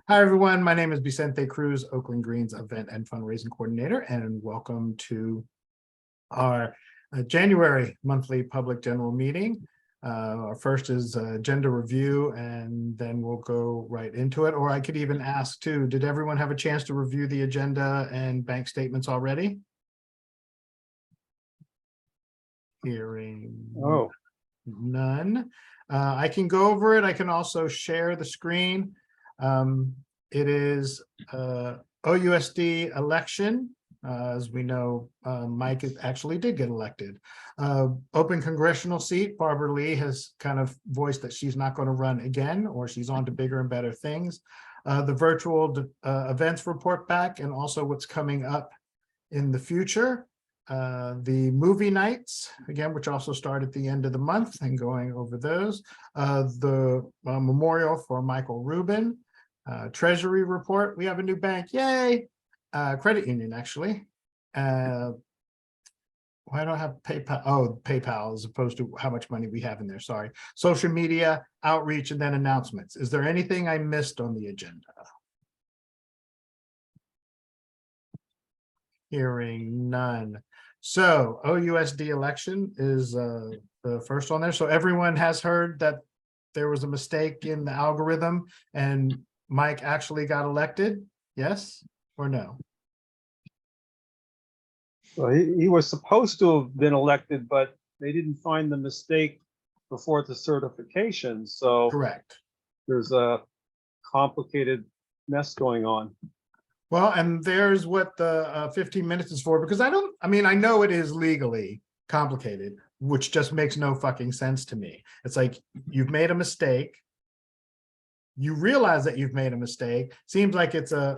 Hi, everyone. My name is Vicente Cruz, Oakland Green's Event and Fundraising Coordinator, and welcome to our January monthly public general meeting. Our first is agenda review, and then we'll go right into it. Or I could even ask too, did everyone have a chance to review the agenda and bank statements already? Hearing none. I can go over it. I can also share the screen. It is OUSD election. As we know, Mike actually did get elected. Open congressional seat, Barbara Lee has kind of voiced that she's not going to run again, or she's on to bigger and better things. The virtual events report back, and also what's coming up in the future. The movie nights, again, which also start at the end of the month, and going over those. The memorial for Michael Rubin. Treasury report, we have a new bank, yay! Credit union, actually. Why don't I have PayPal? Oh, PayPal, as opposed to how much money we have in there, sorry. Social media, outreach, and then announcements. Is there anything I missed on the agenda? Hearing none. So OUSD election is the first on there. So everyone has heard that there was a mistake in the algorithm and Mike actually got elected, yes or no? Well, he was supposed to have been elected, but they didn't find the mistake before the certification. So correct. There's a complicated mess going on. Well, and there's what the 15 minutes is for, because I know it is legally complicated, which just makes no fucking sense to me. It's like, you've made a mistake. You realize that you've made a mistake. Seems like it's a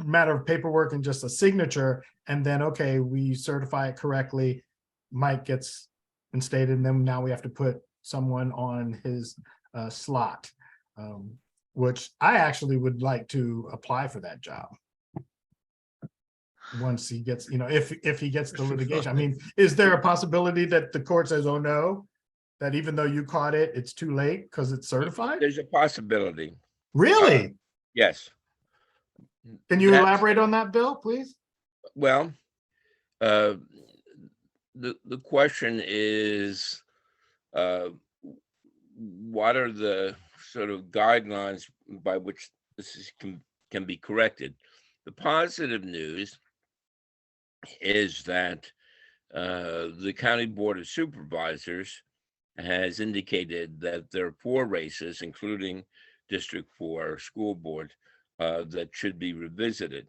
matter of paperwork and just a signature. And then, okay, we certify it correctly. Mike gets instated, and then now we have to put someone on his slot, which I actually would like to apply for that job. Once he gets, if he gets the litigation. I mean, is there a possibility that the court says, oh no, that even though you caught it, it's too late because it's certified? There's a possibility. Really? Yes. Can you elaborate on that, Bill, please? Well, the question is, what are the sort of guidelines by which this can be corrected? The positive news is that the County Board of Supervisors has indicated that there are 4 races, including District 4 school board, that should be revisited.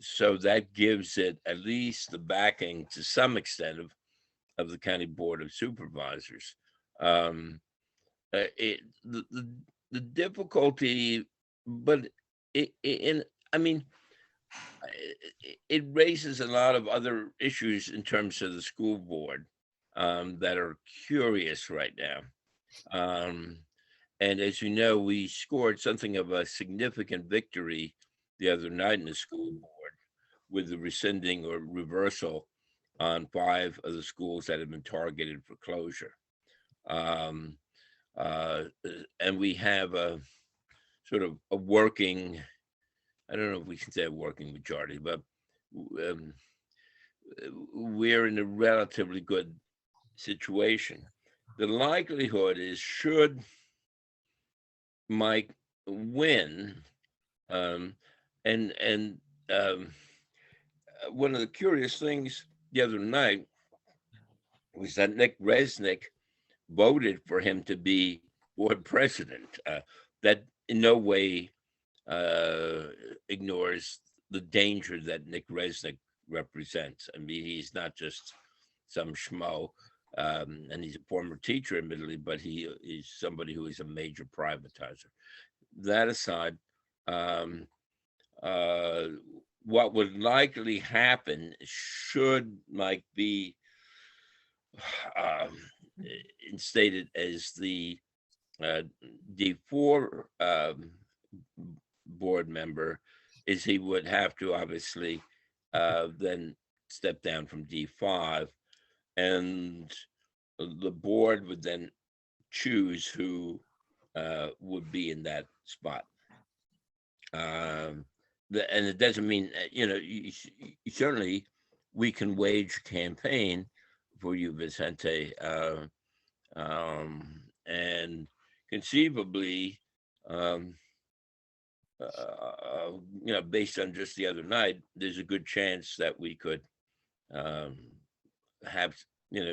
So that gives it at least the backing to some extent of the County Board of Supervisors. The difficulty, but it raises a lot of other issues in terms of the school board that are curious right now. And as you know, we scored something of a significant victory the other night in the school board with the rescinding or reversal on 5 of the schools that have been targeted for closure. And we have a sort of a working, I don't know if we can say a working majority, but we're in a relatively good situation. The likelihood is, should Mike win, one of the curious things the other night was that Nick Resnick voted for him to be board president. That in no way ignores the danger that Nick Resnick represents. I mean, he's not just some schmo, and he's a former teacher, admittedly, but he is somebody who is a major privatizer. That aside, what would likely happen should Mike be instated as the D4 board member is he would have to obviously then step down from D5, and the board would then choose who would be in that spot. And it doesn't mean, certainly we can wage a campaign for you, Vicente, and conceivably, based on just the other night, there's a good chance that we could have,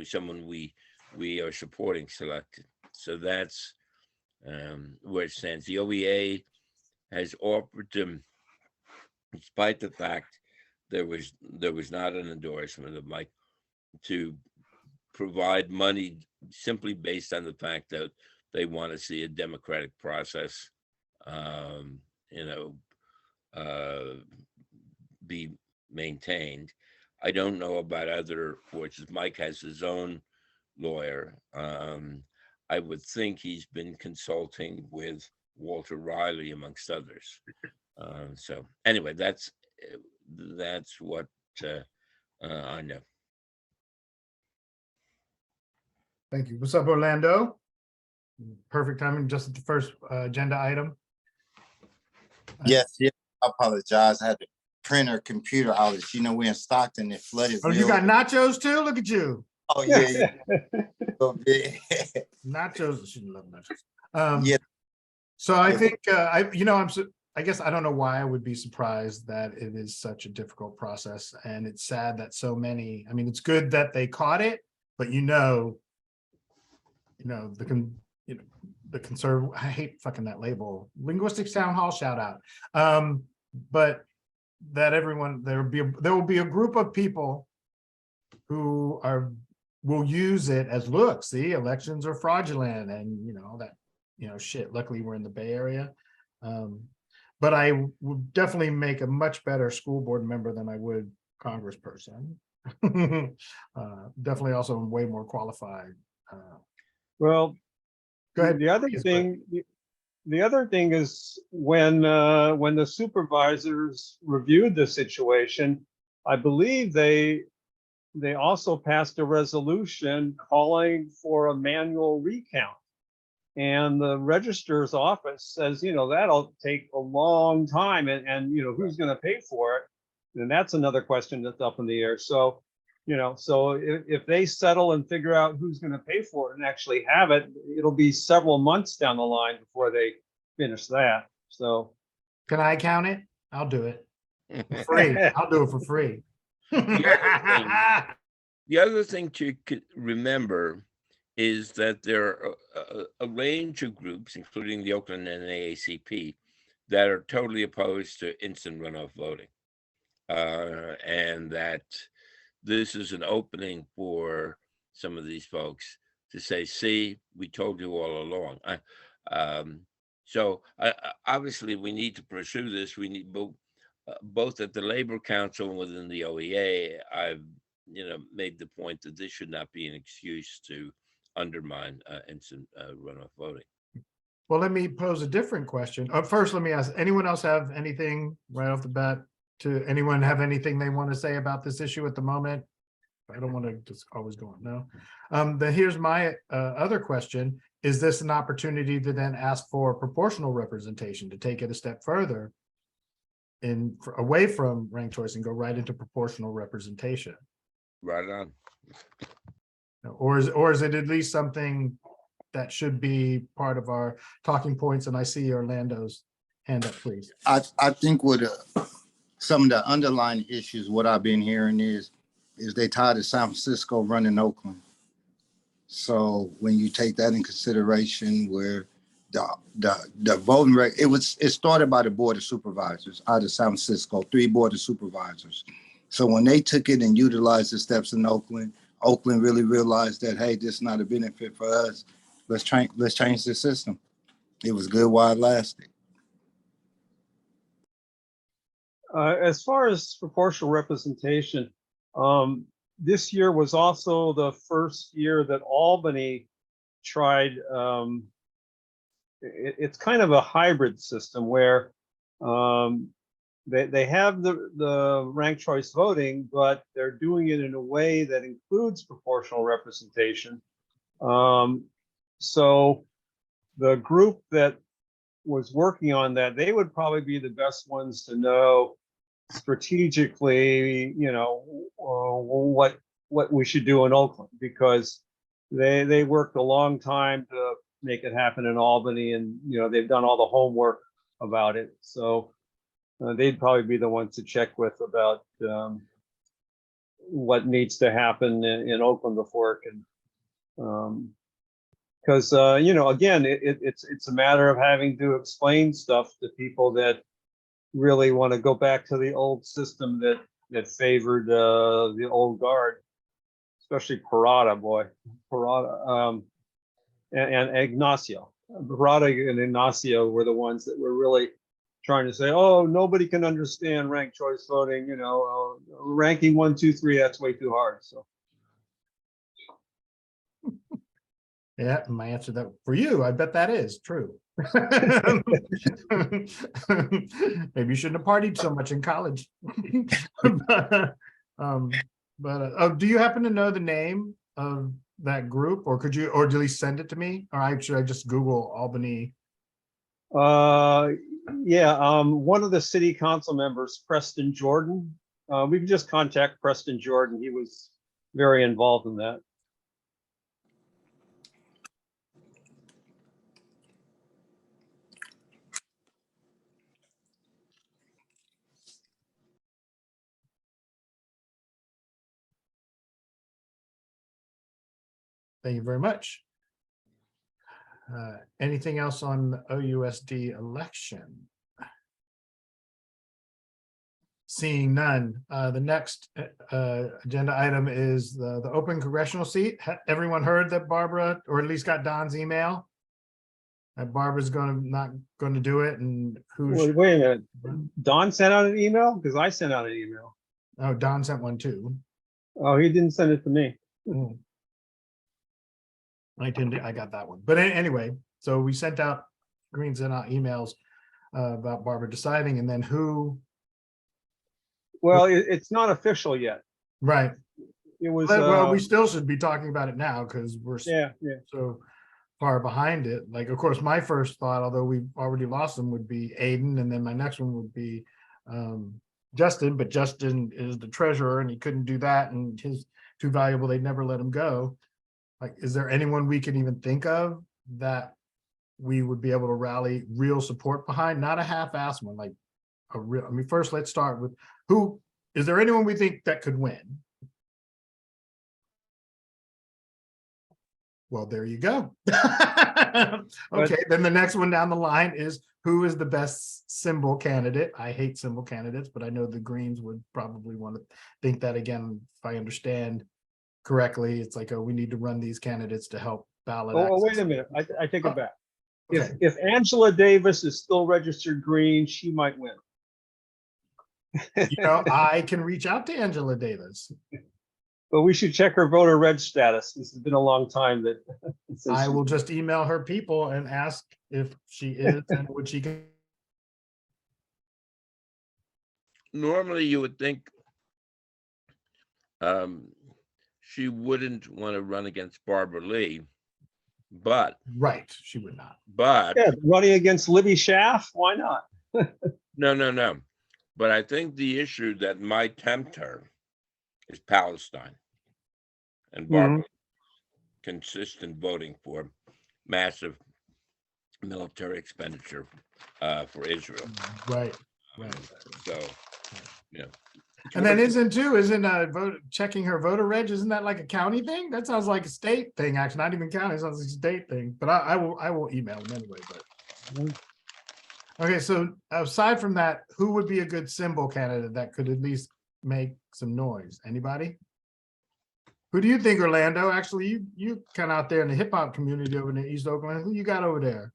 someone we are supporting selected. So that's where it stands. The OEA has offered to, despite the fact there was not an endorsement of Mike, to provide money simply based on the fact that they want to see a democratic process, be maintained. I don't know about other forces. Mike has his own lawyer. I would think he's been consulting with Walter Riley, amongst others. So anyway, that's what I know. Thank you. What's up, Orlando? Perfect timing, just at the first agenda item. Yes, I apologize. I had the printer computer outage. We're in Stockton, it flooded. Oh, you got nachos too? Look at you. Oh, yeah. Nachos, I shouldn't love nachos. Yeah. So I think, I guess I don't know why I would be surprised that it is such a difficult process. And it's sad that so many, it's good that they caught it, but the conservative, I hate fucking that label, Linguistics Townhall, shout out. But that everyone, there will be a group of people who will use it as, look, see, elections are fraudulent and shit. Luckily we're in the Bay Area. But I would definitely make a much better school board member than I would congressperson. Definitely also way more qualified. Well, go ahead. The other thing is when the supervisors reviewed the situation, I believe they also passed a resolution calling for a manual recount. And the registrar's office says, that'll take a long time, and who's going to pay for it? And that's another question that's up in the air. So, so if they settle and figure out who's going to pay for it and actually have it, it'll be several months down the line before they finish that. So, can I count it? I'll do it for free. I'll do it for free. The other thing to remember is that there are a range of groups, including the Oakland NAACP, that are totally opposed to instant runoff voting, and that this is an opening for some of these folks to say, see, we told you all along. So obviously we need to pursue this. We need both at the Labor Council and within the OEA. I've made the point that this should not be an excuse to undermine instant runoff voting. Well, let me pose a different question. First, let me ask, anyone else have anything right off the bat? Anyone have anything they want to say about this issue at the moment? I don't want to just always go on. No. Here's my other question. Is this an opportunity to then ask for proportional representation, to take it a step further away from ranked choice and go right into proportional representation? Right on. Or is it at least something that should be part of our talking points? And I see Orlando's hand up, please. I think what some of the underlying issues, what I've been hearing is they tired of San Francisco running Oakland. So when you take that in consideration, where the voting rate, it started by the Board of Supervisors out of San Francisco, 3 Board of Supervisors. So when they took it and utilized the steps in Oakland really realized that, hey, this is not a benefit for us. Let's change the system. It was good while it lasted. As far as proportional representation, this year was also the first year that Albany tried. It's kind of a hybrid system where they have the ranked choice voting, but they're doing it in a way that includes proportional representation. So the group that was working on that, they would probably be the best ones to know strategically, what we should do in Oakland, because they worked a long time to make it happen in Albany, and they've done all the homework about it. So they'd probably be the ones to check with about what needs to happen in Oakland before it can. Because again, it's a matter of having to explain stuff to people that really want to go back to the old system that favored the old guard, especially Parada, and Ignacio. Parada and Ignacio were the ones that were really trying to say, oh, nobody can understand ranked choice voting, ranking 1, 2, 3, that's way too hard. So. Yeah, my answer that for you, I bet that is true. Maybe you shouldn't have partied so much in college. Do you happen to know the name of that group, or could you, or at least send it to me, or should I just Google Albany? Yeah, one of the city council members, Preston Jordan. We can just contact Preston Jordan. He was very involved in that. Thank you very much. Anything else on the OUSD election? Seeing none, the next agenda item is the open congressional seat. Everyone heard that Barbara, or at least got Don's email, that Barbara's not going to do it, and who? Wait a minute, Don sent out an email? Because I sent out an email. Oh, Don sent one too. Oh, he didn't send it to me. I got that one, but anyway, so we sent out, Green sent out emails about Barbara deciding, and then who? Well, it's not official yet. Right. It was. Well, we still should be talking about it now because we're so far behind it. Like, of course, my first thought, although we've already lost them, would be Aiden, and then my next one would be Justin. But Justin is the treasurer, and he couldn't do that, and he's too valuable. They'd never let him go. Like, is there anyone we can even think of that we would be able to rally real support behind? Not a half-assed one, like a real. I mean, first, let's start with who. Is there anyone we think that could win? Well, there you go. Okay, then the next one down the line is who is the best symbol candidate? I hate symbol candidates, but I know the Greens would probably want to think that again, if I understand correctly. It's like, oh, we need to run these candidates to help ballot. Oh, wait a minute. I take it back. Okay. If Angela Davis is still registered Green, she might win. I can reach out to Angela Davis. But we should check her voter reg status. This has been a long time that. I will just email her people and ask if she is and would she get. Normally, you would think she wouldn't want to run against Barbara Lee, but Right, she would not. But yeah, running against Libby Schaff, why not? no. But I think the issue that might tempt her is Palestine, and Barbara consistent voting for massive military expenditure for Israel. Right. So, And then isn't checking her voter reg, isn't that like a county thing? That sounds like a state thing, actually, not even county, it sounds like a state thing. But I will email them anyway. But okay, so aside from that, who would be a good symbol candidate that could at least make some noise? Anybody? Who do you think, Orlando? Actually, you kind of out there in the hip hop community over in East Oakland. Who you got over there?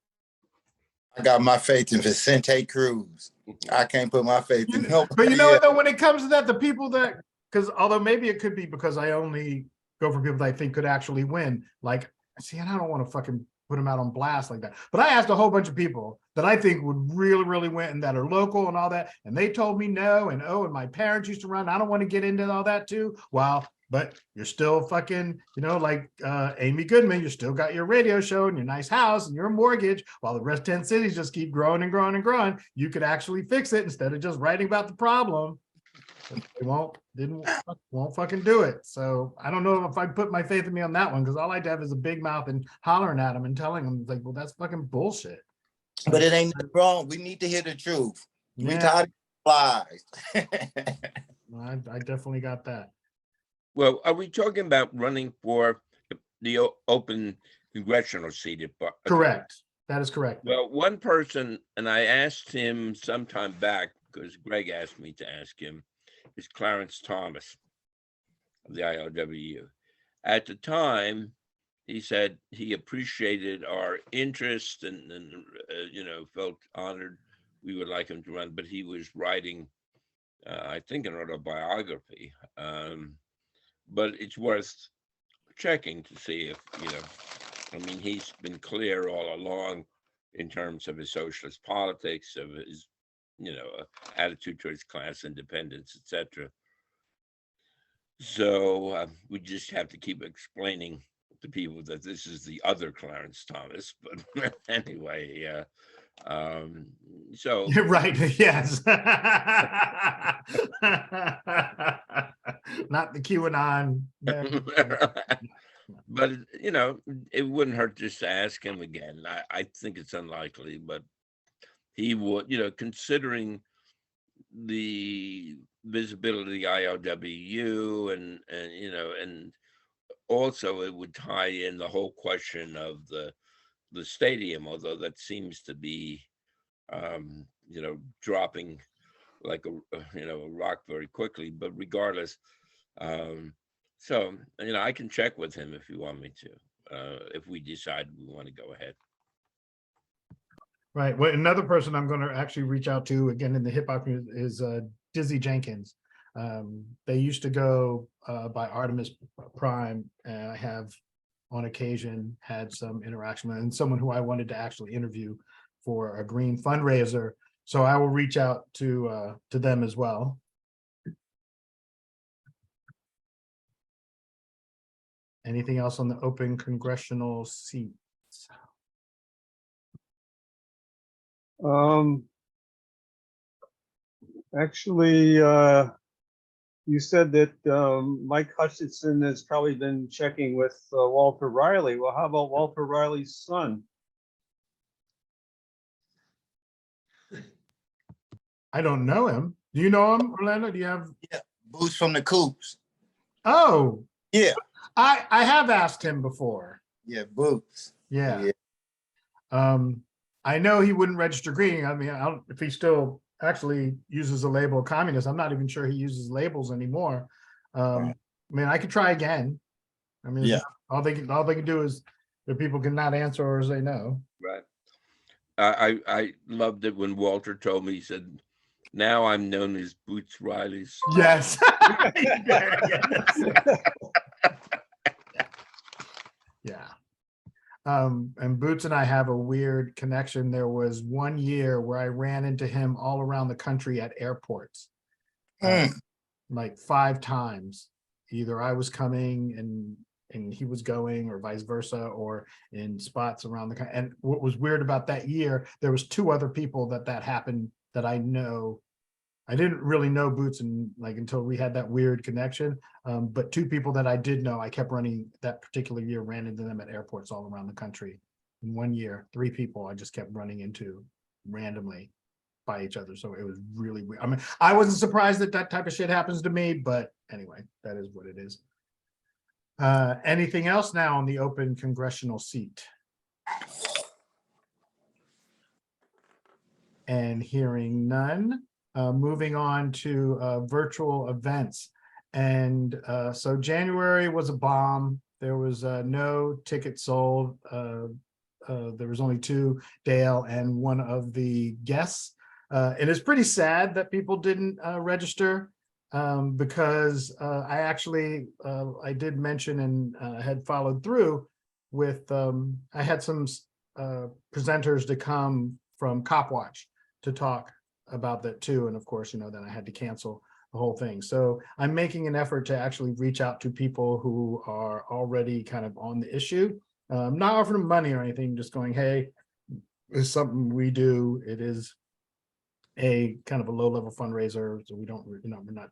I got my faith in Vicente Cruz. I can't put my faith in nobody. But you know what, though, when it comes to that, the people that, because although maybe it could be because I only go for people that I think could actually win. Like, see, and I don't want to fucking put them out on blast like that. But I asked a whole bunch of people that I think would really, really win and that are local and all that. And they told me no. And my parents used to run. I don't want to get into all that too. While but you're still fucking, like Amy Goodman, you still got your radio show and your nice house and your mortgage, while the rest 10 cities just keep growing and growing and growing. You could actually fix it instead of just writing about the problem. But they won't fucking do it. So I don't know if I put my faith in me on that one, because all I'd have is a big mouth and hollering at them and telling them, like, well, that's fucking bullshit. But it ain't nothing wrong. We need to hear the truth. We Yeah, tired of lies. I definitely got that. Well, are we talking about running for the open congressional seat? Correct. That is correct. Well, one person, and I asked him sometime back, because Greg asked me to ask him, is Clarence Thomas of the ILWU. At the time, he said he appreciated our interest and felt honored we would like him to run, but he was writing, I think, an autobiography. But it's worth checking to see if, he's been clear all along in terms of his socialist politics, of his, attitude towards class independence, etc. So we just have to keep explaining to people that this is the other Clarence Thomas. But anyway, so You're right. Yes. Not the QAnon. But it wouldn't hurt just to ask him again. I think it's unlikely, but he would, considering the visibility of the ILWU and also it would tie in the whole question of the stadium, although that seems to be dropping like a rock very quickly. But regardless, so I can check with him if you want me to, if we decide we want to go ahead. Right. Well, another person I'm going to actually reach out to again in the hip hop is Dizzy Jenkins. They used to go by Artemis Prime, and I have on occasion had some interaction with, and someone who I wanted to actually interview for a green fundraiser. So I will reach out to them as well. Anything else on the open congressional seats? Actually, you said that Mike Hutchinson has probably been checking with Walter Riley. Well, how about Walter Riley's son? I don't know him. Do you know him, Orlando? Do you have? Yeah, Boots from the Coops. Oh, Yeah. I have asked him before. Yeah, Boots. Yeah. Yeah. I know he wouldn't register green. I mean, I don't if he still actually uses the label communist. I'm not even sure he uses labels anymore. Right. I mean, I could try again. I mean, Yeah. all they can do is the people cannot answer or say no. Right. I loved it when Walter told me, he said, now I'm known as Boots Riley's. Yes. Yeah. And Boots and I have a weird connection. There was one year where I ran into him all around the country at airports, like 5 times. Either I was coming and he was going, or vice versa, or in spots around the country. And what was weird about that year, there was 2 other people that happened that I know. I didn't really know Boots until we had that weird connection. But 2 people that I did know, I kept running that particular year, ran into them at airports all around the country. In 1 year, 3 people I just kept running into randomly by each other. So it was really weird. I mean, I wasn't surprised that type of shit happens to me, but anyway, that is what it is. Anything else now on the open congressional seat? And hearing none. Moving on to virtual events. And so January was a bomb. There was no tickets sold. There was only 2, Dale and one of the guests. And it's pretty sad that people didn't register because I actually, I did mention and had followed through with, I had some presenters to come from Cop Watch to talk about that too. And of course, then I had to cancel the whole thing. So I'm making an effort to actually reach out to people who are already kind of on the issue, not offering them money or anything, just going, hey, it's something we do. It is a kind of a low-level fundraiser, so we don't, we're not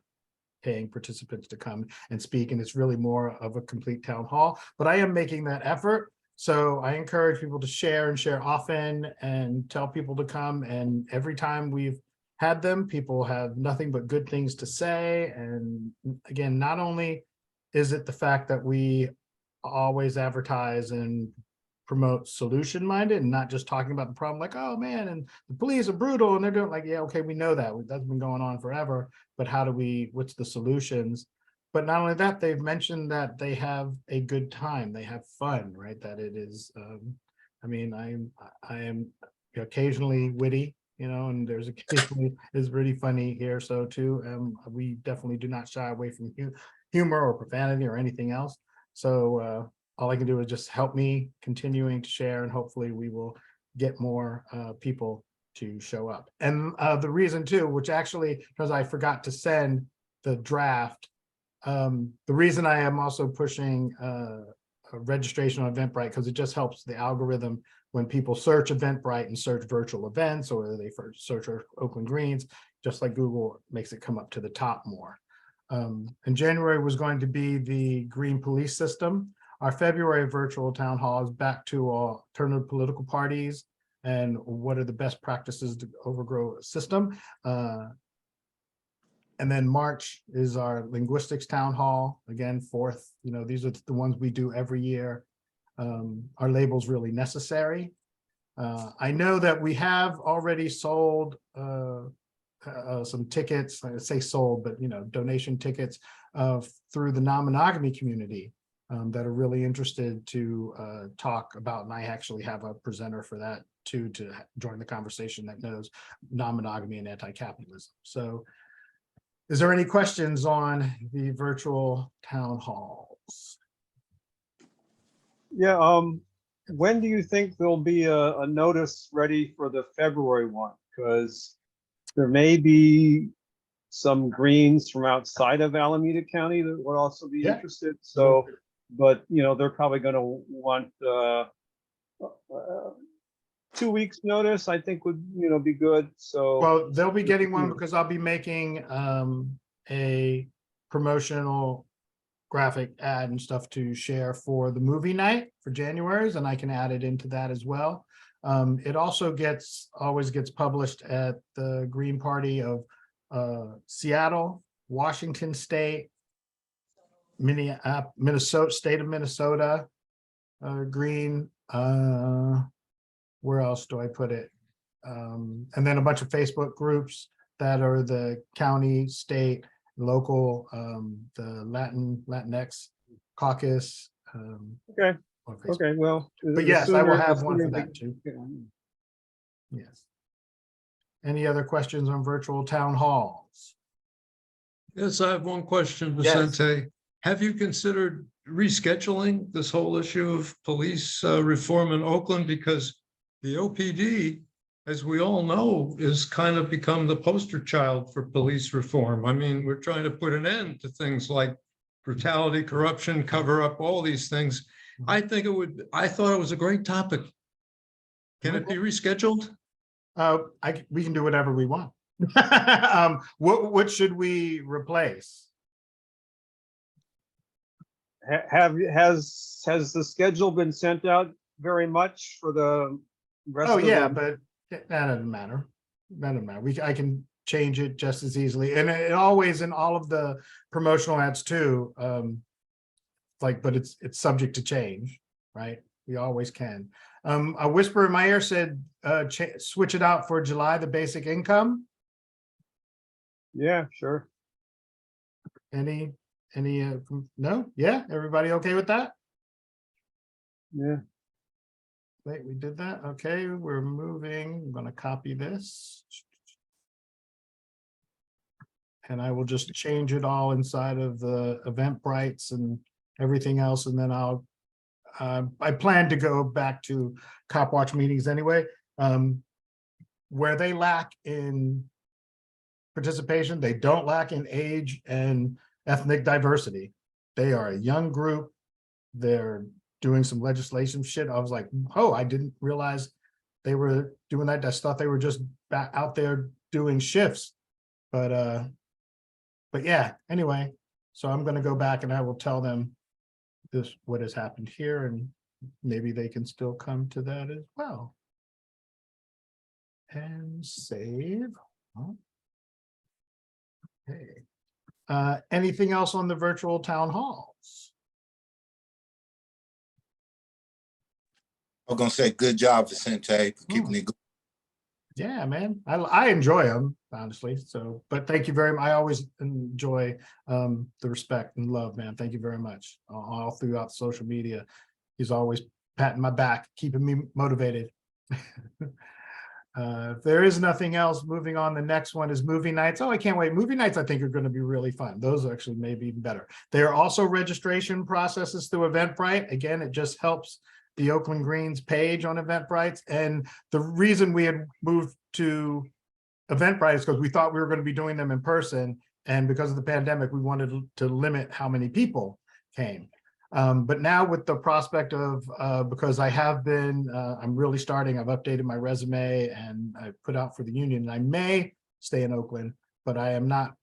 paying participants to come and speak, and it's really more of a complete town hall. But I am making that effort. So I encourage people to share and share often and tell people to come. And every time we've had them, people have nothing but good things to say. And again, not only is it the fact that we always advertise and promote solution minded and not just talking about the problem like, oh man, and the police are brutal and they're doing like, yeah, okay, we know that that's been going on forever, but how do we, what's the solutions? But not only that, they've mentioned that they have a good time, they have fun, right? That it is, I mean, I am occasionally witty, and there's occasionally is really funny here. So too, we definitely do not shy away from humor or profanity or anything else. So all I can do is just help me continuing to share, and hopefully we will get more people to show up. And the reason too, which actually, because I forgot to send the draft, the reason I am also pushing a registration on Eventbrite, because it just helps the algorithm when people search Eventbrite and search virtual events, or they first search Oakland Greens, just like Google makes it come up to the top more. And January was going to be the green police system. Our February virtual town hall is back to alternative political parties and what are the best practices to overgrow a system. And then March is our linguistics town hall. Again, fourth, these are the ones we do every year. Our label's really necessary. I know that we have already sold some tickets, I say sold, but donation tickets through the non-monogamy community that are really interested to talk about, and I actually have a presenter for that too, to join the conversation that knows non-monogamy and anti-capitalism. So is there any questions on the virtual town halls? Yeah, when do you think there'll be a notice ready for the February one? Because there may be some Greens from outside of Alameda County that would also be interested. So, but they're probably going to want 2 weeks notice, I think would be good. So well, they'll be getting one because I'll be making a promotional graphic ad and stuff to share for the movie night for January's, and I can add it into that as well. It also always gets published at the Green Party of Seattle, Washington State, Minnesota, state of Minnesota, Green. Where else do I put it? And then a bunch of Facebook groups that are the county, state, local, the Latinx caucus. okay. Okay, well, but yes, I will have one for that too. Yes. Any other questions on virtual town halls? Yes, I have one question, Vicente. Yes. Have you considered rescheduling this whole issue of police reform in Oakland? Because the OPD, as we all know, is kind of become the poster child for police reform. I mean, we're trying to put an end to things like brutality, corruption, cover up, all these things. I thought it was a great topic. Can it be rescheduled? We can do whatever we want. What should we replace? Has the schedule been sent out very much for the rest of yeah, but that doesn't matter. That doesn't matter. I can change it just as easily, and it always in all of the promotional ads too. But it's subject to change, right? We always can. A whisper in my ear said, switch it out for July, the basic income. Yeah, sure. Any, no? Yeah, everybody okay with that? Yeah. Wait, we did that. Okay, we're moving. I'm going to copy this. And I will just change it all inside of the Eventbrites and everything else. And then I plan to go back to Cop Watch meetings anyway. Where they lack in participation. They don't lack in age and ethnic diversity. They are a young group. They're doing some legislation shit. I was like, oh, I didn't realize they were doing that. I just thought they were just back out there doing shifts. But yeah, anyway, so I'm going to go back and I will tell them this, what has happened here, and maybe they can still come to that as well. And save. Okay. Anything else on the virtual town halls? I'm gonna say good job, Vicente, for keeping it going. Yeah, man, I enjoy them, honestly. So, but thank you very much. I always enjoy the respect and love, man. Thank you very much. All throughout social media, he's always patting my back, keeping me motivated. If there is nothing else, moving on, the next one is movie nights. Oh, I can't wait. Movie nights, I think, are going to be really fun. Those actually may be even better. There are also registration processes through Eventbrite. Again, it just helps the Oakland Greens page on Eventbrite. And the reason we had moved to Eventbrite is because we thought we were going to be doing them in person. And because of the pandemic, we wanted to limit how many people came. But now with the prospect of, because I have been, I'm really starting, I've updated my resume and I put out for the union, and I may stay in Oakland, but I am not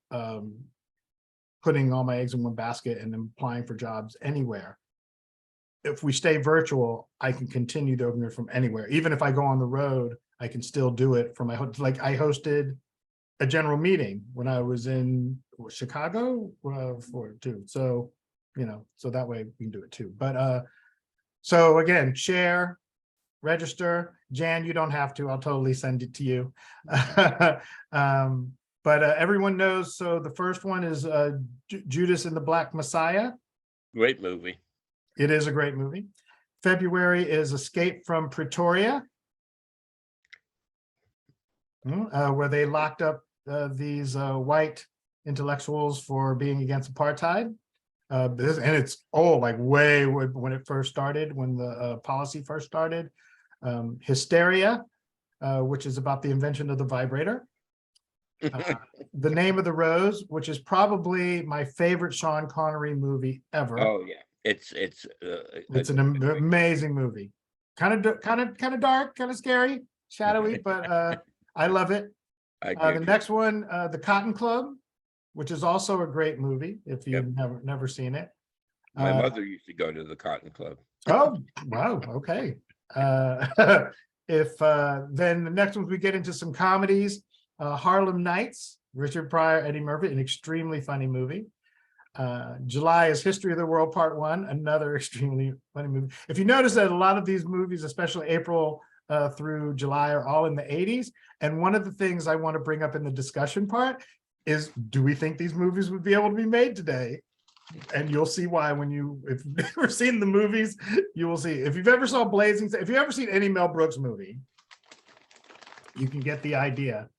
putting all my eggs in one basket and applying for jobs anywhere. If we stay virtual, I can continue the Oakland from anywhere. Even if I go on the road, I can still do it from my, like I hosted a general meeting when I was in Chicago for too. So, you know, so that way we can do it too. But so again, share, register. Jan, you don't have to. I'll totally send it to you. But everyone knows. So the first one is Judas and the Black Messiah. Great movie. It is a great movie. February is Escape from Pretoria, where they locked up these white intellectuals for being against apartheid. And it's like way when it first started, when the policy first started. Hysteria, which is about the invention of the vibrator. The Name of the Rose, which is probably my favorite Sean Connery movie ever. Oh yeah, it's an amazing movie. Kind of dark, kind of scary, shadowy, but I love it. The next one, The Cotton Club, which is also a great movie if you've never seen it. My mother used to go to the Cotton Club. Oh, wow. Okay. If then the next one, we get into some comedies. Harlem Nights, Richard Pryor, Eddie Murphy, an extremely funny movie. July is History of the World Part 1, another extremely funny movie. If you notice that a lot of these movies, especially April through July, are all in the 80s. And one of the things I want to bring up in the discussion part is, do we think these movies would be able to be made today? And you'll see why if you've never seen the movies, you will see. If you've ever saw Blazing, if you've ever seen any Mel Brooks movie, you can get the idea.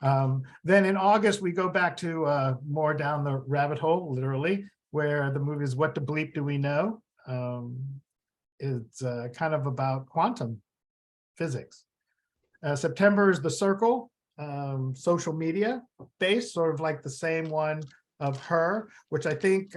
Then in August, we go back to more down the rabbit hole, literally, where the movie is What the Bleep Do We Know? It's kind of about quantum physics. September is The Circle, social media based, sort of like the same one of Her, which I think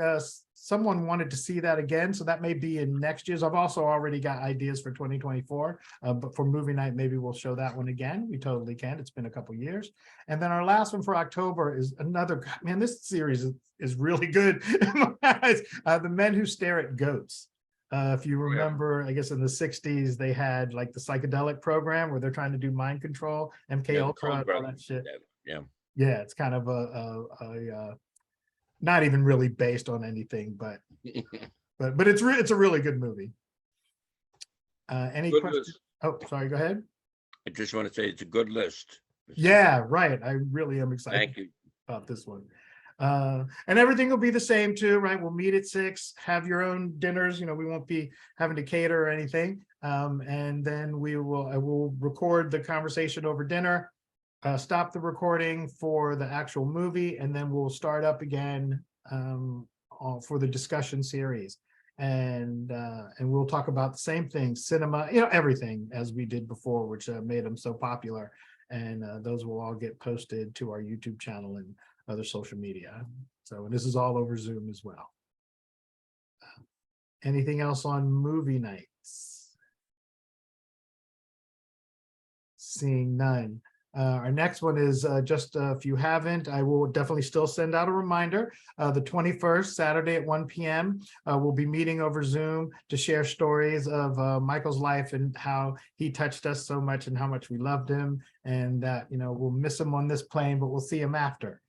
someone wanted to see that again. So that may be in next year's. I've also already got ideas for 2024, but for movie night, maybe we'll show that one again. We totally can. It's been a couple years. And then our last one for October is another, man, this series is really good. The Men Who Stare at Goats. If you remember, I guess in the 60s, they had like the psychedelic program where they're trying to do mind control, MK Ultra, and all that shit. Yeah, it's kind of a not even really based on anything, but it's a really good movie. Any questions? Oh, sorry, go ahead. I just want to say it's a good list. Yeah, right. I really am excited. Thank you about this one. And everything will be the same too, right? We'll meet at 6, have your own dinners. You know, we won't be having to cater or anything. And then I will record the conversation over dinner, stop the recording for the actual movie, and then we'll start up again for the discussion series. And we'll talk about the same thing, cinema, you know, everything as we did before, which made them so popular. and those will all get posted to our YouTube channel and other social media. So, and this is all over Zoom as well. Anything else on movie nights? Seeing none. Our next one is just if you haven't, I will definitely still send out a reminder. The 21st, Saturday at 1 p.m. We'll be meeting over Zoom to share stories of Michael's life and how he touched us so much and how much we loved him, and that, you know, we'll miss him on this plane, but we'll see him after.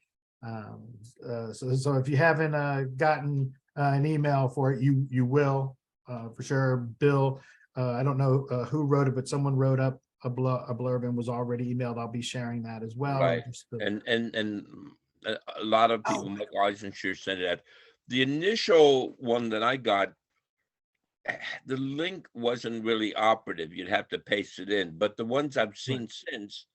So if you haven't gotten an email for it, you will for sure. Bill, I don't know who wrote it, but someone wrote up a blurb and was already emailed. I'll be sharing that as well. Right. And a lot of people, Mike Eisenshire sent it out. The initial one that I got, the link wasn't really operative. You'd have to paste it in. But the ones I've seen since,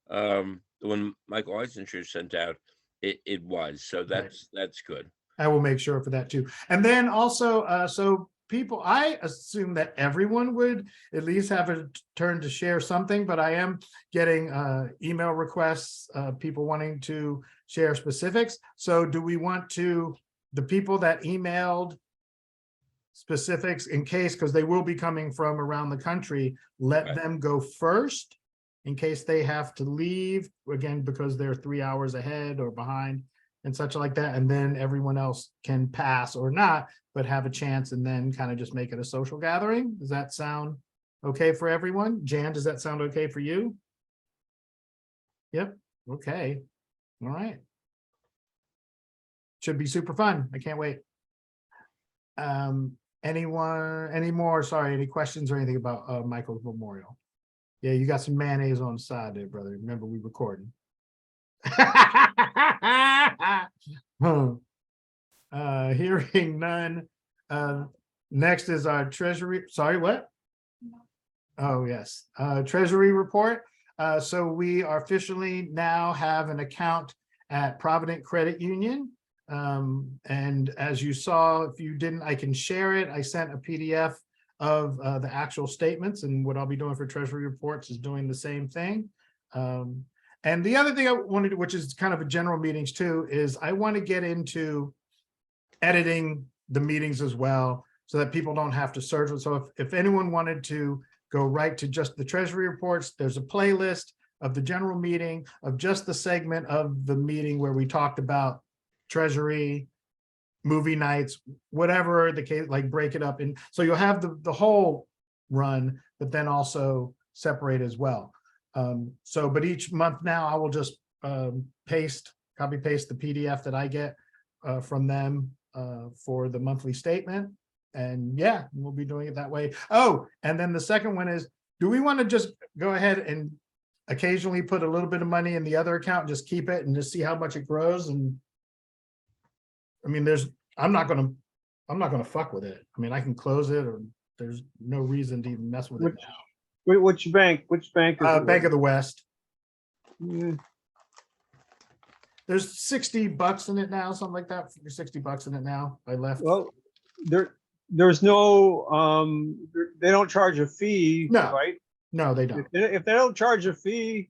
the one Michael Eisenshire sent out, it was. So that's good. I will make sure for that too. And then also, so people, I assume that everyone would at least have a turn to share something, but I am getting email requests, people wanting to share specifics. So do we want to, the people that emailed specifics in case, because they will be coming from around the country, let them go first in case they have to leave, again, because they're 3 hours ahead or behind and such like that, and then everyone else can pass or not, but have a chance, and then kind of just make it a social gathering. Does that sound okay for everyone? Jan, does that sound okay for you? Yep. Okay. All right. Should be super fun. I can't wait. Any questions or anything about Michael's memorial? Yeah, you got some mayonnaise on the side there, brother. Remember, we recording. Hearing none. Next is our treasury. Sorry, what? Oh, yes. Treasury report. So we are officially now have an account at Provident Credit Union. And as you saw, if you didn't, I can share it. I sent a PDF of the actual statements, and what I'll be doing for treasury reports is doing the same thing. And the other thing I wanted to, which is kind of a general meetings too, is I want to get into editing the meetings as well, so that people don't have to search. So if anyone wanted to go right to just the treasury reports, there's a playlist of the general meeting of just the segment of the meeting where we talked about treasury, movie nights, whatever the case, like break it up. And so you'll have the whole run, but then also separate as well. But each month now I will just copy paste the PDF that I get from them for the monthly statement. And yeah, we'll be doing it that way. Oh, and then the second one is, do we want to just go ahead and occasionally put a little bit of money in the other account and just keep it and just see how much it grows? And I mean, I'm not gonna fuck with it. I mean, I can close it, or there's no reason to even mess with it now. Which bank? Which bank is it? Bank of the West. Yeah. There's $60 in it now, something like that. $60 in it now. I left. Well, there's no they don't charge a fee, No. right? No, they don't. If they don't charge a fee,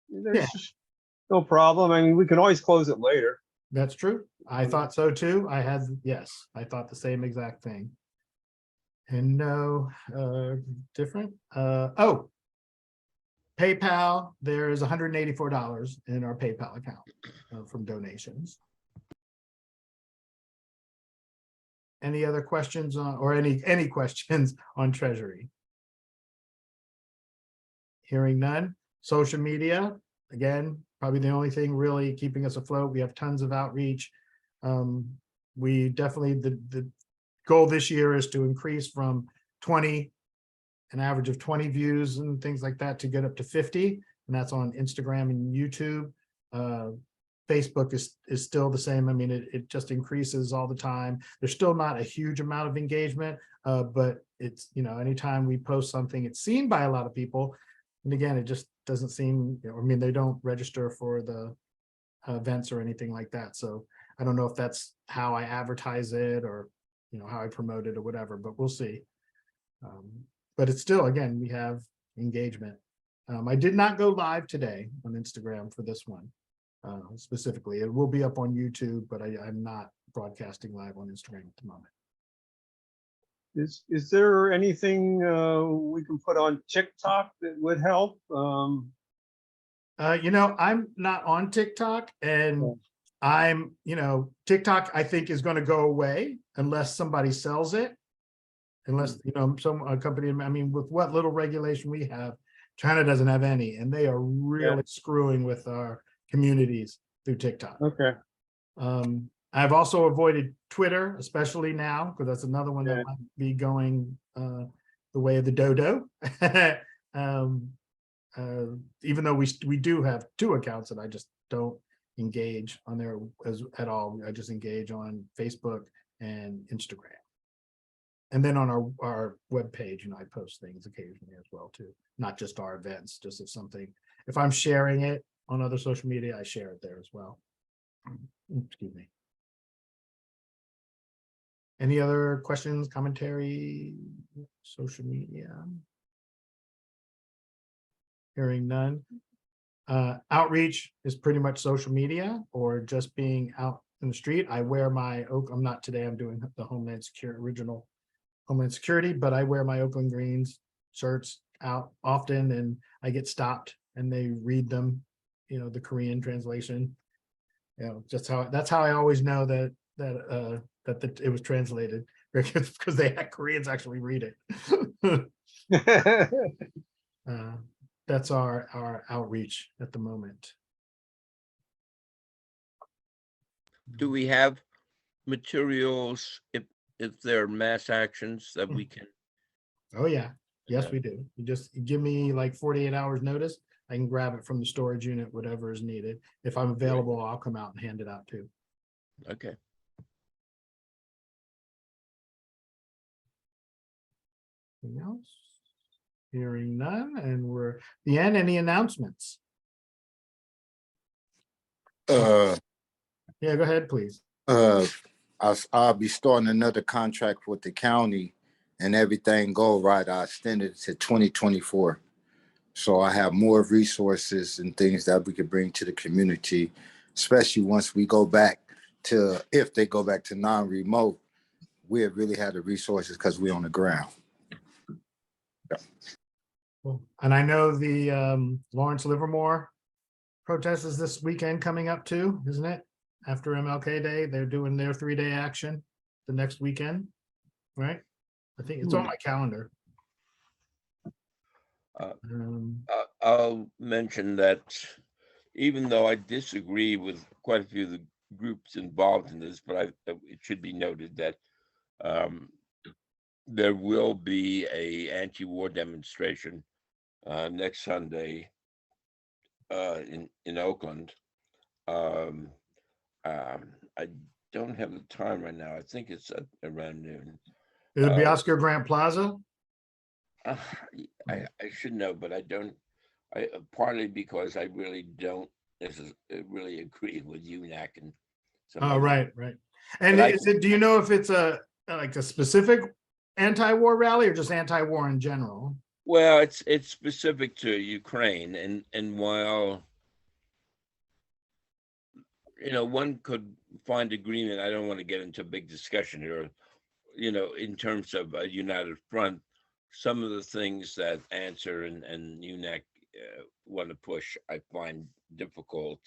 there's no problem. I mean, we can always close it later. That's true. I thought so too. Yes, I thought the same exact thing. And no different. Oh, PayPal, there is $184 in our PayPal account from donations. Any other questions or any questions on Treasury? Hearing none. Social media, again, probably the only thing really keeping us afloat. We have tons of outreach. We definitely, the goal this year is to increase from 20, an average of 20 views and things like that, to get up to 50. And that's on Instagram and YouTube. Facebook is still the same. I mean, it just increases all the time. There's still not a huge amount of engagement, but it's, anytime we post something, it's seen by a lot of people. And again, it just doesn't seem, I mean, they don't register for the events or anything like that. So I don't know if that's how I advertise it, or, how I promote it or whatever, but we'll see. But it's still, again, we have engagement. I did not go live today on Instagram for this one specifically. It will be up on YouTube, but I'm not broadcasting live on Instagram at the moment. Is there anything we can put on TikTok that would help? You know, I'm not on TikTok, and TikTok I think is going to go away unless somebody sells it. Unless, some company, I mean, with what little regulation we have, China doesn't have any, and they are really screwing with our communities through TikTok. Okay. I've also avoided Twitter, especially now, because that's another one that might be going the way of the dodo. Even though we do have 2 accounts that I just don't engage on there at all. I just engage on Facebook and Instagram. And then on our webpage, I post things occasionally as well too, not just our events, just if I'm sharing it on other social media, I share it there as well. Excuse me. Any other questions, commentary, social media? Hearing none. Outreach is pretty much social media or just being out in the street. I wear my I'm not today, I'm doing the Homeland Security, original Homeland Security, but I wear my Oakland Greens shirts out often, and I get stopped and they read them, the Korean translation. That's how I always know that it was translated, because Koreans actually read it. That's our outreach at the moment. Do we have materials if there are mass actions that we can? Oh yeah, yes we do. You just give me like 48 hours notice. I can grab it from the storage unit, whatever is needed. If I'm available, I'll come out and hand it out too. Okay. Anything else? Hearing none, and we're the end. Any announcements? Yeah, go ahead, please. I'll be starting another contract with the county, and everything go right. I extended it to 2024. So I have more resources and things that we could bring to the community, especially once we go back to, if they go back to non-remote, we have really had the resources because we're on the ground. Cool. And I know the Lawrence Livermore protest is this weekend coming up too, isn't it? After MLK Day, they're doing their 3-day action the next weekend, right? I think it's on my calendar. I'll mention that even though I disagree with quite a few of the groups involved in this, but it should be noted that there will be a anti-war demonstration next Sunday in Oakland. I don't have the time right now. I think it's around noon. It'll be Oscar Grant Plaza. I should know, but I don't. Partly because I really don't really agree with UNAC and. Oh, right. And do you know if it's like a specific anti-war rally or just anti-war in general? Well, it's specific to Ukraine, and while one could find agreement, I don't want to get into a big discussion here, in terms of a united front. Some of the things that Answer and UNAC want to push, I find difficult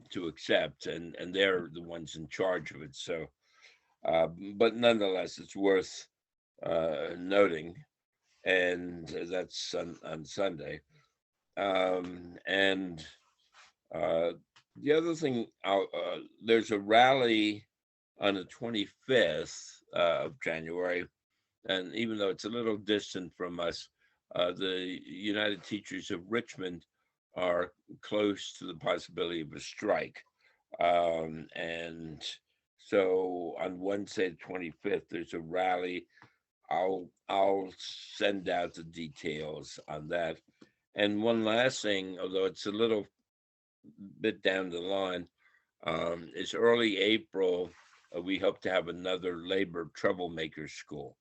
to accept, and they're the ones in charge of it. So, but nonetheless, it's worth noting, and that's on Sunday. And the other thing, there's a rally on the 25th of January. And even though it's a little distant from us, the United Teachers of Richmond are close to the possibility of a strike. And so on Wednesday, the 25th, there's a rally. I'll send out the details on that. And one last thing, although it's a little bit down the line, is early April, we hope to have another labor troublemaker school.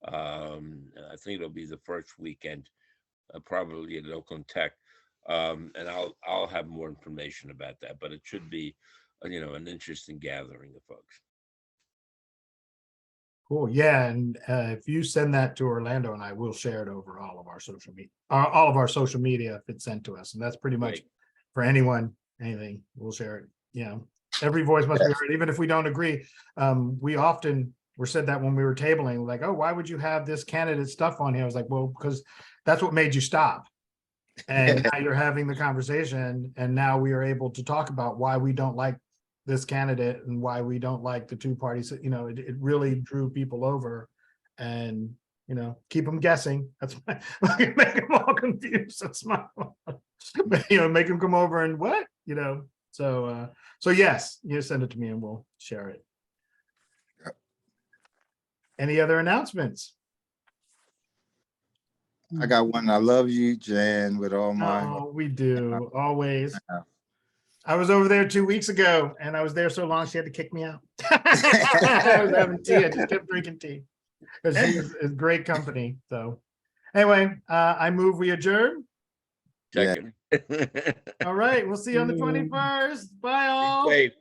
I think it'll be the first weekend probably at Oakland Tech. And I'll have more information about that, but it should be, an interesting gathering of folks. Cool. Yeah, and if you send that to Orlando and I will share it over all of our social media, if it's sent to us, and that's pretty much Great. for anyone, anything, we'll share it. Every voice must be heard, even if we don't agree. We often were said that when we were tabling, like, oh, why would you have this candidate stuff on here? I was like, well, because that's what made you stop. And now you're having the conversation, and now we are able to talk about why we don't like this candidate and why we don't like the two parties. It really drew people over, and keep them guessing. That's why make them all confused. That's my make them come over and what so yes, you send it to me and we'll share it. Any other announcements? I got one. I love you, Jan, with all my Oh, we do always. Yeah. I was over there 2 weeks ago, and I was there so long she had to kick me out. I was having tea. I just kept drinking tea because she is great company. So anyway, I move we adjourn. Second. All right, we'll see you on the 21st. Bye all. Be safe.